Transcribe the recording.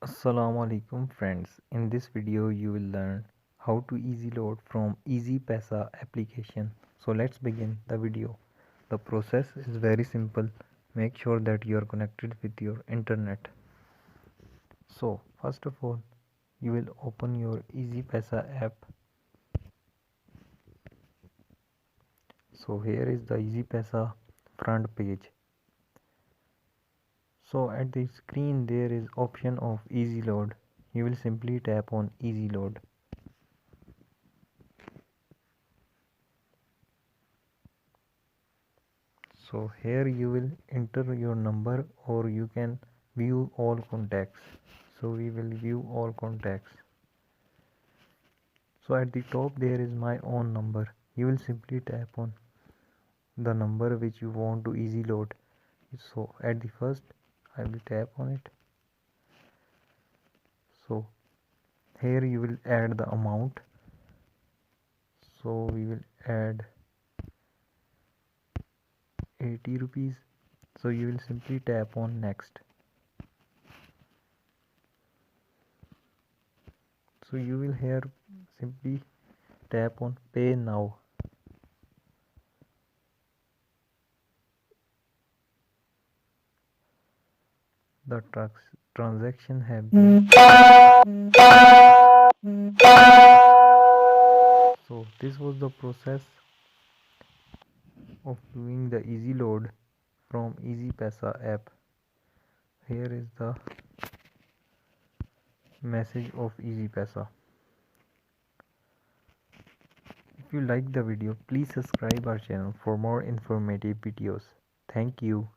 Assalamu alaikum friends. In this video you will learn how to easy load from Easypaisa application. So let's begin the video. The process is very simple. Make sure that you are connected with your internet. So first of all you will open your Easypaisa app. So here is the Easypaisa front page. So at the screen there is option of easy load. You will simply tap on easy load. So here you will enter your number or you can view all contacts. So we will view all contacts. So at the top there is my own number. You will simply tap on the number which you want to easy load. So at the first I will tap on it. So here you will add the amount. So we will add 80 rupees. So you will simply tap on next. So you will here simply tap on pay now. The transaction have been. So this was the process of doing the easy load from Easypaisa app. Here is the message of Easypaisa. If you like the video, please subscribe our channel for more informative videos. Thank you.